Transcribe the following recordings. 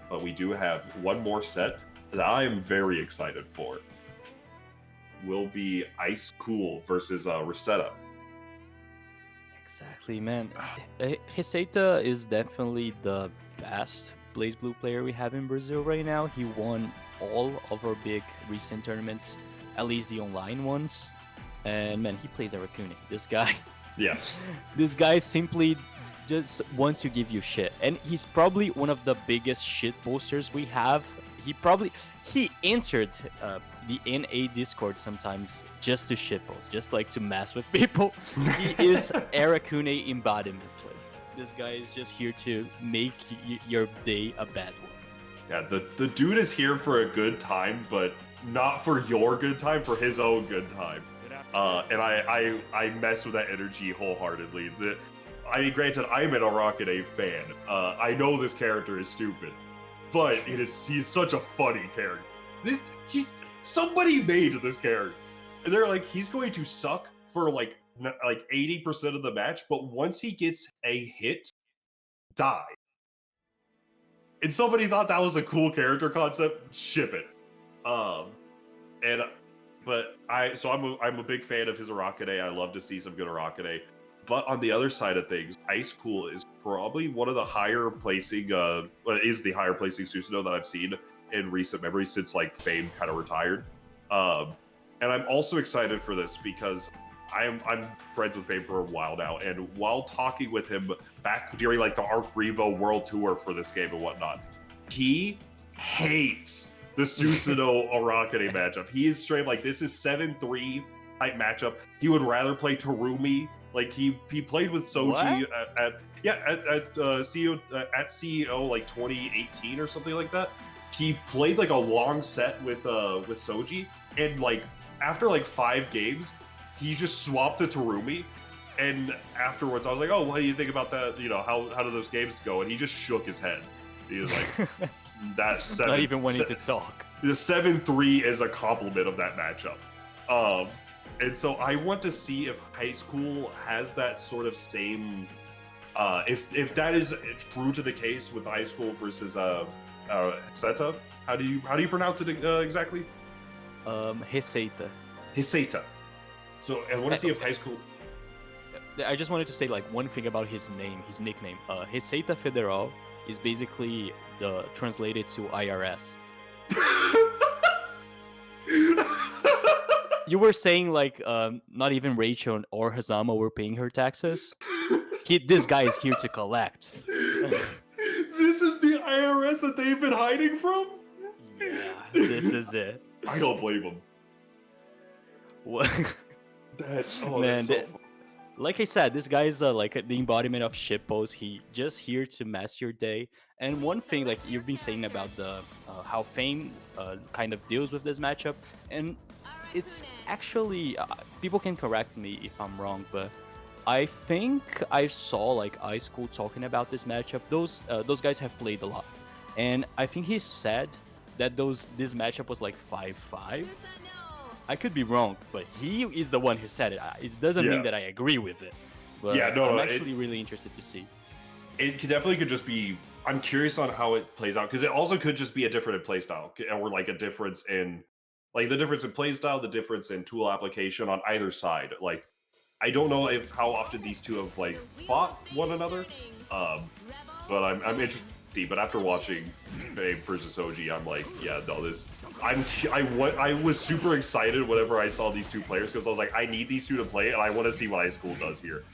But we do have one more set that I am very excited for. Will be Icecool versus Receita. Exactly, man. Receita is definitely the best Blazblue player we have in Brazil right now. He won all of our big recent tournaments, at least the online ones. And man, he plays Arakune. This guy, Yeah, this guy simply just wants to give you shit. And he's probably one of the biggest shit posters we have. He entered the NA Discord sometimes just to shitpost, just like to mess with people. He is Arakune embodiment. Like, this guy is just here to make your day a bad one. yeah. The dude is here for a good time, but not for your good time, for his own good time. And I mess with that energy wholeheartedly. I mean, granted, I'm an Arakune fan. I know this character is stupid, but he's such a funny character. Somebody made this character. And they're like, he's going to suck for like 80% of the match, but once he gets a hit, die. And somebody thought that was a cool character concept. Ship it. I'm a big fan of his Arakune. I love to see some good Arakune. But on the other side of things, Icecool is probably one of the higher placing Susanoo that I've seen in recent memory since like Fame kind of retired. And I'm also excited for this because I'm friends with Fame for a while now, and while talking with him back during like the Arc Revo World Tour for this game and whatnot, he hates the Susanoo Arakune matchup. He is straight like, this is 7-3 type matchup. He would rather play Terumi. Like he played with Soji at CEO like 2018 or something like that. He played like a long set with Soji, and like after like 5 games, he just swapped to Terumi. And afterwards, I was like, "Oh, what do you think about that? You know, how do those games go?" And he just shook his head. He was like, "That 7." Not even wanting to talk. The 7-3 is a compliment of that matchup. And so I want to see if Icecool has that sort of same. If that is true to the case with Icecool versus Receita, how do you pronounce it exactly? Receita. Receita. So I want to see if Icecool. I just wanted to say like one thing about his name, his nickname. Receita Federal is basically the translated to IRS. You were saying like not even Rachel or Hazama were paying her taxes. This guy is here to collect. This is the IRS that they've been hiding from? Yeah, this is it. I don't blame him. What? Man, like I said, this guy is like the embodiment of shitpost. He just here to mess your day. And one thing, like you've been saying about the how Fame kind of deals with this matchup, and it's actually people can correct me if I'm wrong, but I think I saw like Icecool talking about this matchup. Those guys have played a lot, and I think he said that this matchup was like 5-5. I could be wrong, but he is the one who said it. It doesn't mean that I agree with it. But I'm actually really interested to see. It could just be. I'm curious on how it plays out, because it also could just be a different playstyle, or like a difference in. Like the difference in playstyle, the difference in tool application on either side. Like, I don't know how often these two have like fought one another, but I'm interested to see. But after watching Fame versus Soji, I'm like, yeah, no, this. I was super excited whenever I saw these two players, because I was like, I need these two to play, and I want to see what Icecool does here.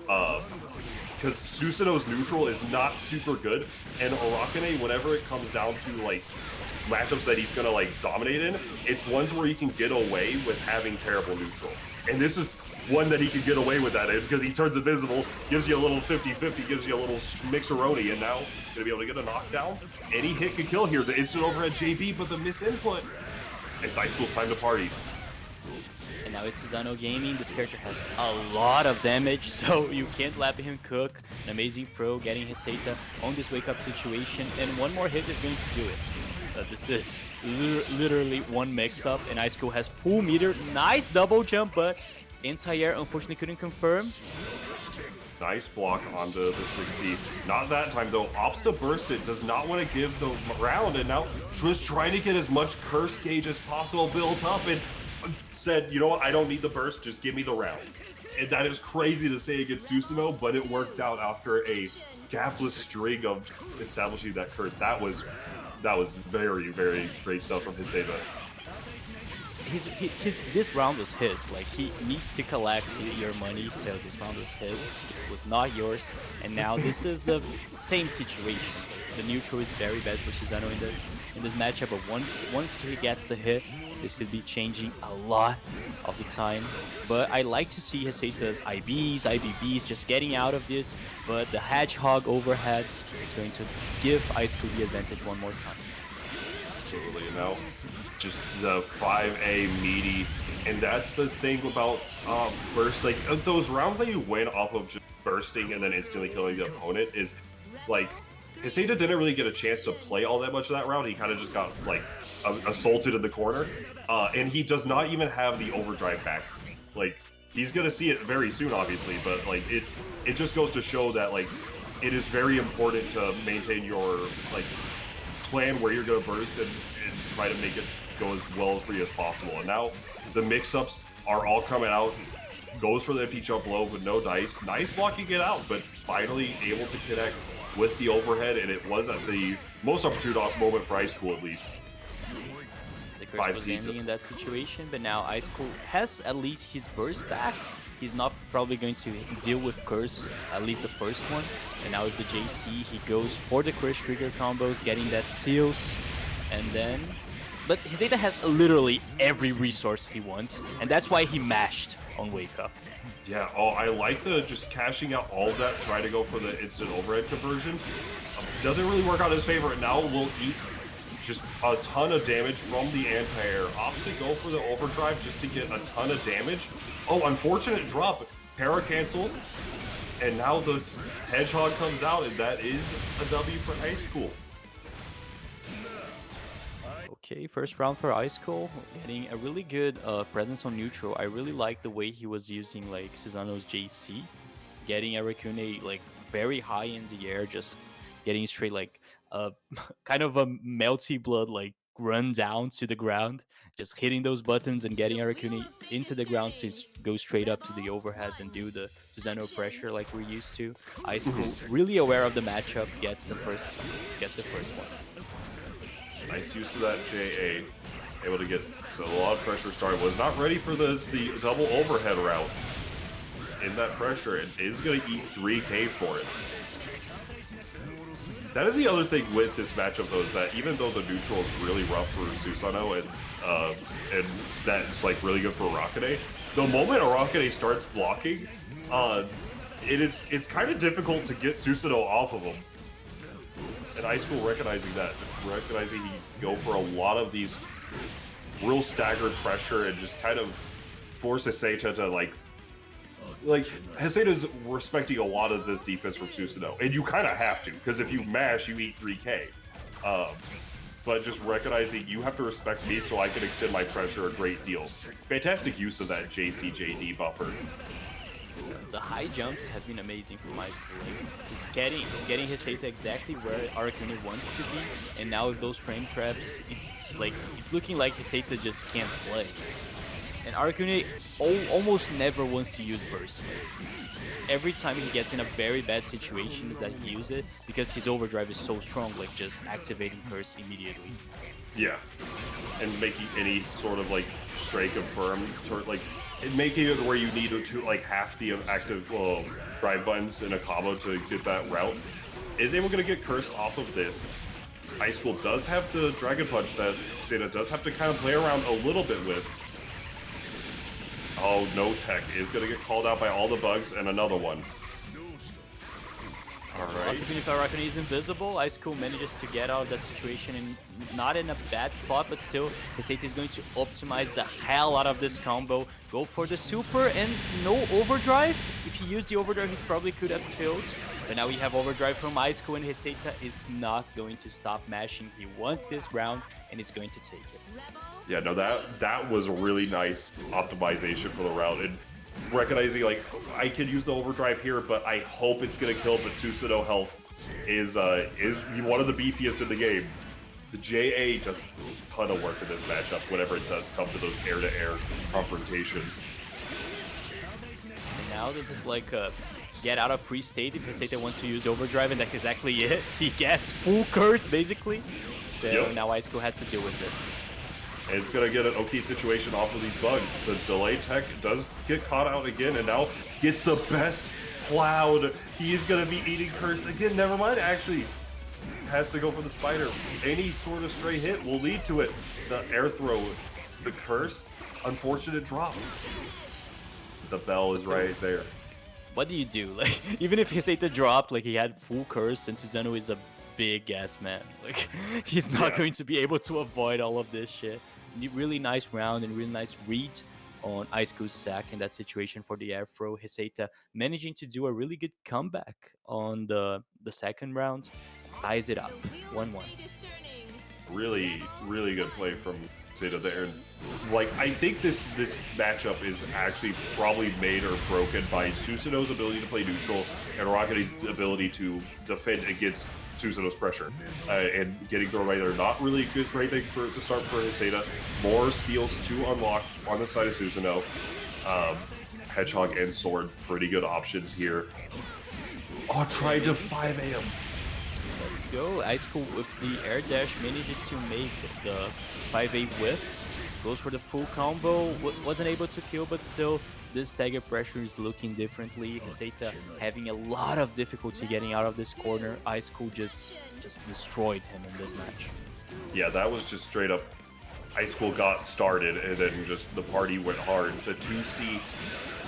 Because Susanoo's neutral is not super good, and Arakune, whenever it comes down to like matchups that he's gonna like dominate in, it's ones where he can get away with having terrible neutral. And this is one that he can get away with that in, because he turns invisible, gives you a little 50-50, gives you a little mixeroni, and now gonna be able to get a knockdown. Any hit can kill here. The instant overhead JB, but the misinput. It's Icecool's time to party. And now it's Susanoo Gaming. This character has a lot of damage, so you can't let him cook. An amazing throw, getting Receita on this wake-up situation, and one more hit is going to do it. This is literally one mix-up, and Icecool has full meter. Nice double jump, but anti-air unfortunately couldn't confirm. Nice block onto the 60. Not that time though. Opts to burst it. Does not want to give the round, and now just trying to get as much curse gauge as possible built up, and said, you know what, I don't need the burst, just give me the round. And that is crazy to say against Susanoo, but it worked out after a gapless string of establishing that curse. That was very, very great stuff from Receita. This round was his. Like, he needs to collect your money, so this round was his. This was not yours, and now this is the same situation. The neutral is very bad for Susanoo in this matchup, but once he gets the hit, this could be changing a lot of the time. But I like to see Receita's IBs, IBBs just getting out of this, but the Hedgehog overhead is going to give Icecool the advantage one more time. Absolutely, you know, just the 5A meaty, and that's the thing about burst. Like those rounds that you win off of just bursting and then instantly killing the opponent is like Receita didn't really get a chance to play all that much of that round. He kind of just got like assaulted in the corner, and he does not even have the overdrive back. Like he's gonna see it very soon, obviously, but like it just goes to show that like it is very important to maintain your like plan where you're going to burst and try to make it go as well for you as possible. And now the mix-ups are all coming out. Goes for the FT jump low, but no dice. Nice blocking it out, but finally able to connect with the overhead, and it was at the most opportune moment for Icecool at least. The curse was ending in that situation, but now Icecool has at least his burst back. He's not probably going to deal with curse, at least the first one. And now with the JC, he goes for the curse trigger combos, getting that seals, and then... But Receita has literally every resource he wants, and that's why he mashed on Wake Up. Yeah, oh, I like the just cashing out all of that, try to go for the instant overhead conversion. Doesn't really work out in his favor, and now will eat just a ton of damage from the anti-air. Opts to go for the overdrive just to get a ton of damage. Oh, unfortunate drop. Para cancels, and now the Hedgehog comes out, and that is a W for Icecool. Okay, first round for Icecool, getting a really good presence on neutral. I really like the way he was using like Susanoo's JC, getting Arakune like very high in the air, just getting straight like kind of a melty blood like run down to the ground, just hitting those buttons and getting Arakune into the ground to go straight up to the overheads and do the Susanoo pressure like we're used to. Icecool really aware of the matchup, gets the first one. Nice use of that JA, able to get a lot of pressure started. Was not ready for the double overhead route in that pressure, and is going to eat 3K for it. That is the other thing with this matchup, though, is that even though the neutral is really rough for Susanoo and that's like really good for Arakune, the moment Arakune starts blocking, it's kind of difficult to get Susanoo off of him. And Icecool recognizing that, recognizing he can go for a lot of these real staggered pressure and just kind of force Receita to like Receita's respecting a lot of this defense from Susanoo, and you kind of have to, because if you mash, you eat 3K. But just recognizing you have to respect me so I can extend my pressure a great deal. Fantastic use of that JCJD buffer. The high jumps have been amazing from Icecool. He's getting Receita exactly where Arakune wants to be, and now with those frame traps, it's looking like Receita just can't play. And Arakune almost never wants to use burst. Every time he gets in a very bad situation is that he uses it because his overdrive is so strong, like just activating curse immediately. Yeah, and making any sort of like straight confirm, or like making it where you need to like half the active drive buttons in a combo to get that route. Is able to get cursed off of this. Icecool does have the Dragon Punch that Receita does have to kind of play around a little bit with. Oh, no tech is going to get called out by all the bugs, and another one. Alright. Even if Arakune is invisible, Icecool manages to get out of that situation and not in a bad spot, but still, Receita is going to optimize the hell out of this combo, go for the super, and no overdrive. If he used the overdrive, he probably could have killed. But now we have overdrive from Icecool, and Receita is not going to stop mashing. He wants this round, and he's going to take it. Yeah, no, that was a really nice optimization for the round. And recognizing like I could use the overdrive here, but I hope it's gonna kill. But Susanoo health is one of the beefiest in the game. The JA just a ton of work in this matchup whenever it does come to those air-to-air confrontations. And now this is like a get out of free state if Receita wants to use overdrive, and that's exactly it. He gets full curse basically. So now Icecool has to deal with this. And it's going to get an okay situation off of these bugs. The delay tech does get caught out again, and now gets the best Cloud. He is going to be eating curse again. Never mind, actually. Has to go for the spider. Any sort of stray hit will lead to it. The air throw, the curse, unfortunate drop. The bell is right there. What do you do? Like, even if Receita dropped, like he had full curse, and Susanoo is a big ass man. Like, he's not going to be able to avoid all of this shit. Really nice round and really nice read on Icecool's sack in that situation for the air throw. Receita managing to do a really good comeback on the second round. Ties it up 1-1. Really, really good play from Receita there. Like, I think this matchup is actually probably made or broken by Susanoo's ability to play neutral and Arakune's ability to defend against Susanoo's pressure. And getting thrown right there, not really good, great thing to start for Receita. More seals to unlock on the side of Susanoo. Hedgehog and Sword, pretty good options here. Oh, tried to 5 AM. Let's go. Icecool with the air dash manages to make the 5A whiff. Goes for the full combo. Wasn't able to kill, but still, this stagger pressure is looking differently. Receita having a lot of difficulty getting out of this corner. Icecool just destroyed him in this match. Yeah, that was just straight up. Icecool got started, and then just the party went hard. The 2C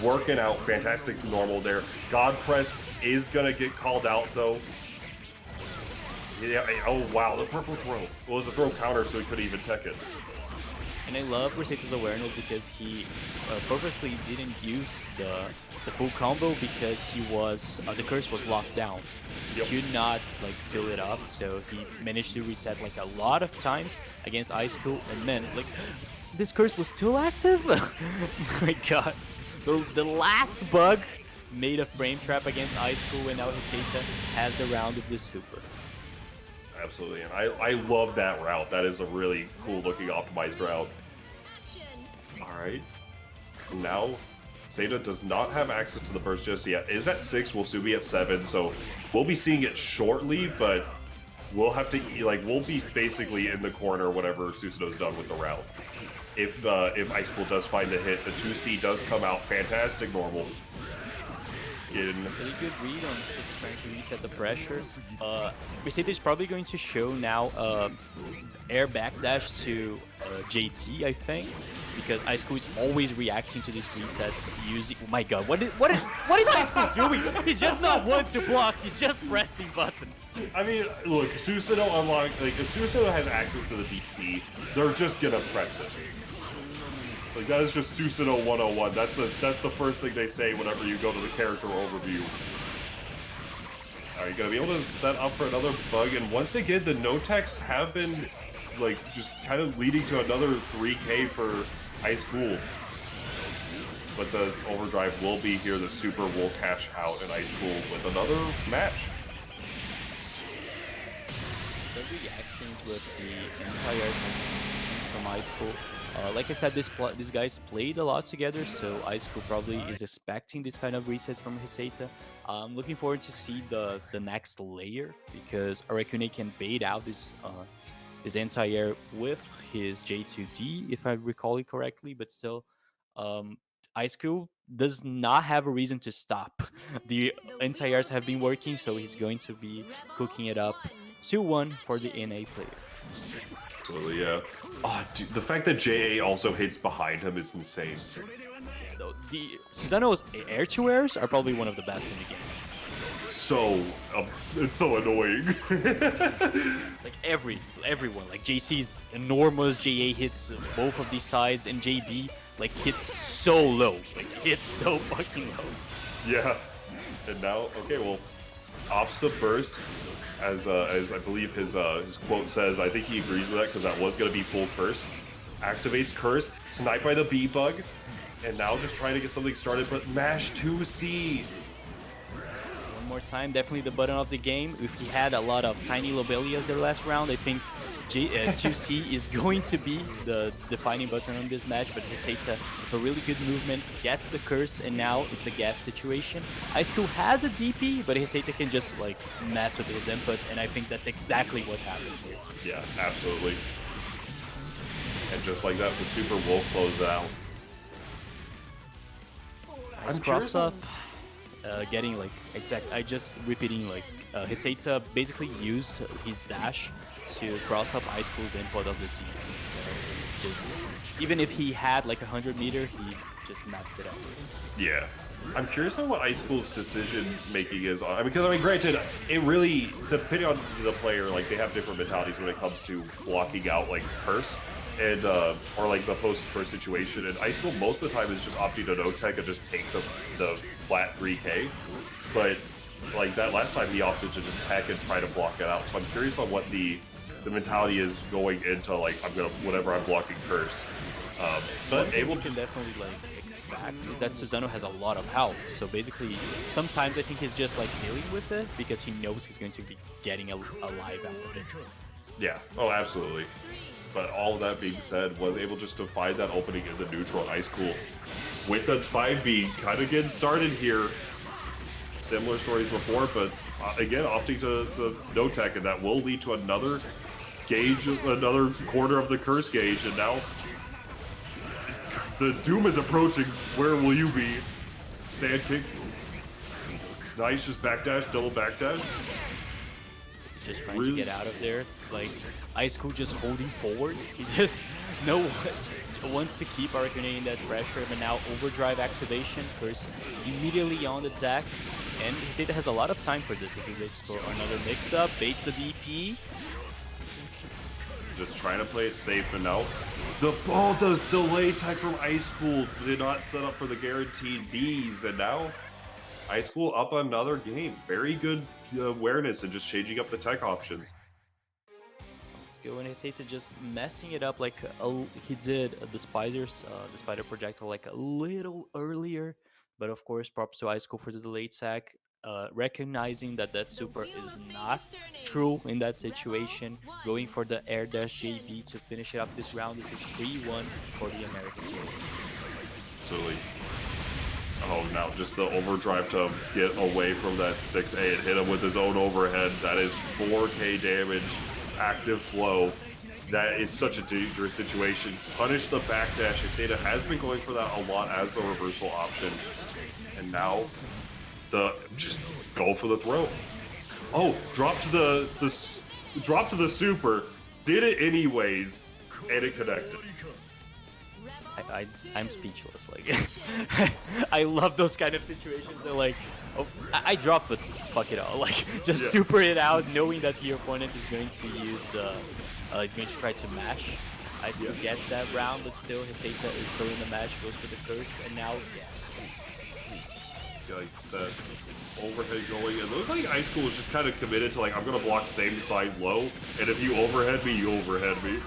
working out fantastic normal there. God Press is gonna get called out though. Yeah, oh wow, the purple throw. Well, it was a throw counter, so he couldn't even tech it. And I love Receita's awareness because he purposely didn't use the full combo because he was the curse was locked down. He could not like fill it up, so he managed to reset like a lot of times against Icecool, and then like this curse was still active. Oh my god, the last bug made a frame trap against Icecool, and now Receita has the round of this super. Absolutely, and I love that route. That is a really cool looking optimized route. Alright. Now, Receita does not have access to the burst just yet. Is at 6, will soon be at 7, so we'll be seeing it shortly, but we'll have to, like, we'll be basically in the corner whenever Susanoo's done with the route. If Icecool does find the hit, the 2C does come out fantastic normal. Really good read on just trying to reset the pressure. Receita is probably going to show now air backdash to JT, I think, because Icecool is always reacting to these resets using. Oh my god, what is Icecool doing? He just not wants to block. He's just pressing buttons. I mean, look, Susanoo unlocked. Like, if Susanoo has access to the DP, they're just gonna press it. Like, that is just Susanoo 101. That's the first thing they say whenever you go to the character overview. Are you gonna be able to set up for another bug? And once again, the no-techs have been, like, just kind of leading to another 3K for Icecool. But the overdrive will be here. The super will cash out in Icecool with another match. The reactions with the anti-airs from Icecool. Like I said, these guys played a lot together, so Icecool probably is expecting this kind of reset from Receita. I'm looking forward to see the next layer, because Arakune can bait out this anti-air with his J2D, if I recall it correctly, but still, Icecool does not have a reason to stop. The anti-airs have been working, so he's going to be cooking it up. 2-1 for the NA player. Absolutely, yeah. Oh, dude, the fact that JA also hits behind him is insane. Yeah, though, the Susanoo's air-to-airs are probably one of the best in the game. So, it's so annoying. Like everyone, like JC's enormous JA hits both of these sides, and JB like hits so low, like hits so fucking low. Yeah, and now, okay, well, opposite burst. As I believe his quote says, I think he agrees with that because that was going to be full curse. Activates curse, sniped by the bee bug. And now just trying to get something started, but mash 2C. One more time, definitely the button of the game. If he had a lot of tiny Lobelias their last round, I think 2C is going to be the defining button on this match, but Receita with a really good movement gets the curse, and now it's a gas situation. Icecool has a DP, but Receita can just like mess with his input, and I think that's exactly what happened here. Yeah, absolutely. And just like that, the super will close it out. Nice cross up, getting like I just repeating like Receita basically used his dash to cross up Icecool's input of the team. So just even if he had like 100 meter, he just messed it up. Yeah. I'm curious on what Icecool's decision making is on. Because I mean, granted, it really, depending on the player, like they have different mentalities when it comes to blocking out like curse and or like the post-curse situation. And Icecool most of the time is just opting to no tech and just take the flat 3K. But like that last time he opted to just tech and try to block it out. So I'm curious on what the mentality is going into like whenever I'm blocking curse. But able to definitely like expect is that Susanoo has a lot of health. So basically, sometimes I think he's just like dealing with it because he knows he's going to be getting a live out of it. Yeah. Oh, absolutely. But all of that being said, was able just to find that opening in the neutral Icecool. With the 5B kind of getting started here. Similar stories before, but again, opting to no tech, and that will lead to another gauge, another corner of the curse gauge, and now the doom is approaching. Where will you be? Sand kick. Nice, just backdash, double backdash. Just trying to get out of there. It's like Icecool just holding forward. He just wants to keep Arakune in that pressure, but now overdrive activation first immediately on the deck. And Receita has a lot of time for this if he goes for another mix-up, baits the DP. Just trying to play it safe, and now the delay tech from Icecool did not set up for the guaranteed Bs, and now Icecool up another game. Very good awareness and just changing up the tech options. Let's go, and Receita just messing it up like he did the spider projectile like a little earlier. But of course, props to Icecool for the delayed sack, recognizing that super is not true in that situation, going for the air dash JB to finish it up this round. This is 3-1 for the American team. Absolutely. Oh, now just the overdrive to get away from that 6A and hit him with his own overhead. That is 4K damage, active flow. That is such a dangerous situation. Punish the backdash. Receita has been going for that a lot as the reversal option. And now, just go for the throw. Oh, drop to the super. Did it anyways, and it connected. I'm speechless. Like, I love those kind of situations. They're like, oh, I dropped, but fuck it all. Like, just super it out, knowing that your opponent is going to use he's going to try to mash. Icecool gets that round, but still Receita is still in the match, goes for the curse, and now, yes. Like that overhead going, it looks like Icecool is just kind of committed to like, I'm going to block same side low, and if you overhead me, you overhead me.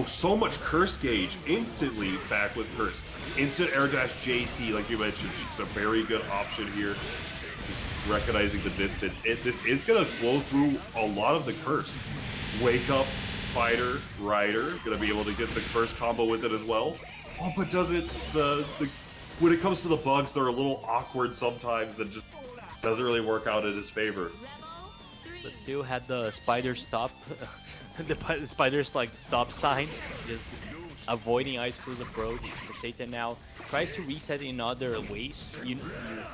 So much curse gauge, instantly back with curse. Instant air dash JC, like you mentioned, it's a very good option here. Just recognizing the distance. This is going to flow through a lot of the curse. Wake up, Spider, Rider, going to be able to get the curse combo with it as well. Oh, but doesn't when it comes to the bugs, they're a little awkward sometimes and just doesn't really work out in his favor. But still had the spider stop, the spider's like stop sign, just avoiding Icecool's approach. Receita now tries to reset in other ways. You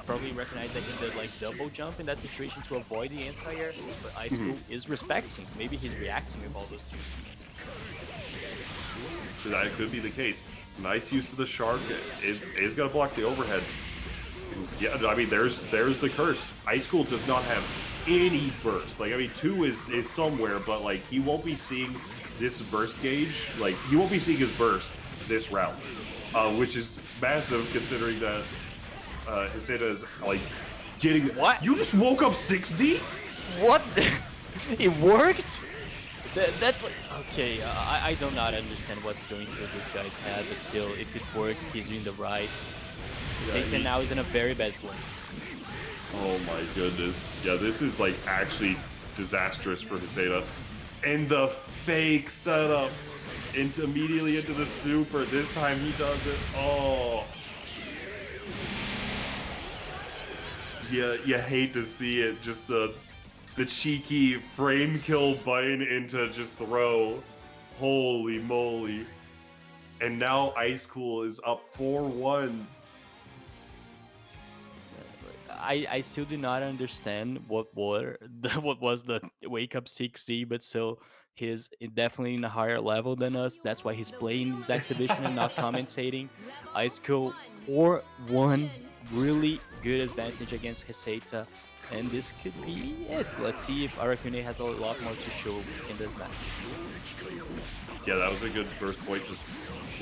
probably recognize that he did like double jump in that situation to avoid the anti-air, but Icecool is respecting. Maybe he's reacting with all those juices. So that could be the case. Nice use of the shark. Is going to block the overhead. Yeah, I mean, there's the curse. Icecool does not have any burst. Like, I mean, 2 is somewhere, but like he won't be seeing this burst gauge. Like, you won't be seeing his burst this round, which is massive considering that Receita is like getting. What? You just woke up 6D? What? It worked? That's like, okay, I do not understand what's going through this guy's head, but still, if it worked, he's doing the right. Yeah, Satan now is in a very bad place. Oh my goodness. Yeah, this is like actually disastrous for Receita. And the fake setup immediately into the super. This time he does it. Oh. Yeah, you hate to see it. Just the cheeky frame kill button into just throw. Holy moly. And now Icecool is up 4-1. I still do not understand what was the wake up 6D, but still he's definitely in a higher level than us. That's why he's playing this exhibition and not commentating. Icecool 4-1, really good advantage against Receita, and this could be it. Let's see if Arakune has a lot more to show in this match. Yeah, that was a good first point, just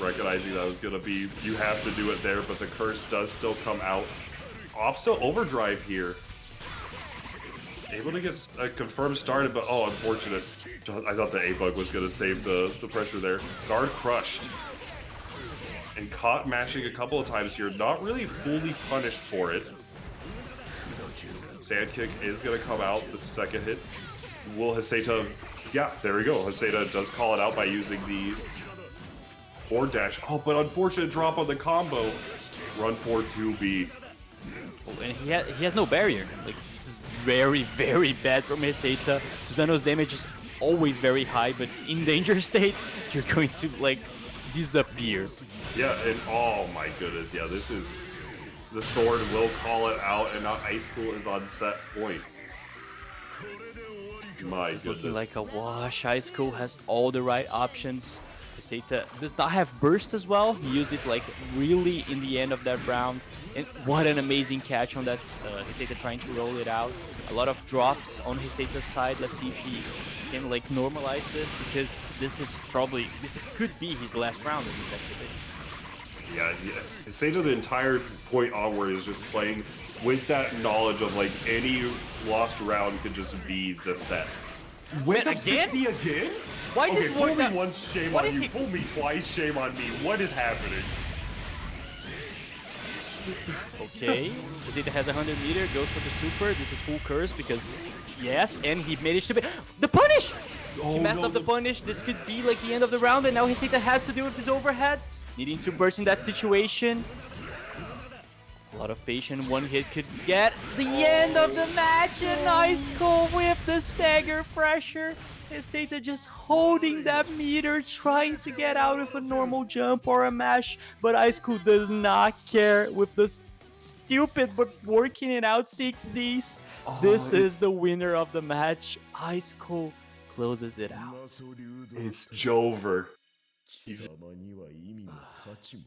recognizing that was gonna be, you have to do it there, but the curse does still come out. Opsto overdrive here. Able to get a confirmed started, but oh, unfortunate. I thought the A-Bug was going to save the pressure there. Guard crushed. And caught mashing a couple of times here. Not really fully punished for it. Sand kick is going to come out the second hit. Will Receita... Yeah, there we go. Receita does call it out by using the forward dash. Oh, but unfortunate drop on the combo. Run for 2B. And he has no barrier. Like, this is very, very bad from Receita. Susanoo's damage is always very high, but in danger state, you're going to, like, disappear. Yeah, and oh my goodness, yeah, this is... The sword will call it out, and now Icecool is on set point. My It's goodness. looking like a wash. Icecool has all the right options. Receita does not have burst as well. He used it like really in the end of that round. And what an amazing catch on that Receita trying to roll it out. A lot of drops on Receita's side. Let's see if he can like normalize this, because this could be his last round in this exhibition. Yeah, yes. Receita the entire point onward is just playing with that knowledge of like any lost round could just be the set. Went up again? 60 again? Why Okay, does fool me that... once, shame What on is you. he- Fool me twice, shame on me. What is happening? Okay, Receita has 100 meter, goes for the super. This is full curse because, yes, and he managed to be... The punish! He messed up the punish. This could be like the end of the round, and now Receita has to deal with his overhead. Needing to burst in that situation. A lot of patience, one hit could get the end of the match, and Icecool with the stagger pressure. Receita just holding that meter, trying to get out with a normal jump or a mash, but Icecool does not care with the stupid but working it out 6Ds. This is the winner of the match. Icecool closes it out. It's Jover.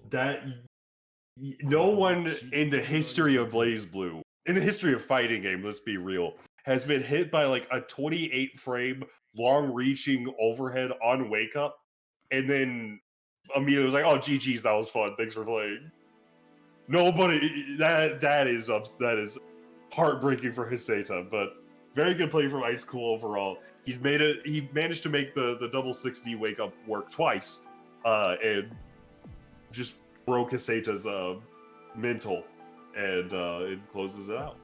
That no one in the history of Blazblue, in the history of fighting game, let's be real, has been hit by like a 28 frame long reaching overhead on wake up, and then immediately was like, "Oh, GG's, that was fun. Thanks for playing." Nobody. That is heartbreaking for Receita, but very good play from Icecool overall. He managed to make the double 6D wake up work twice, and just broke Receita's mental, and it closes it out.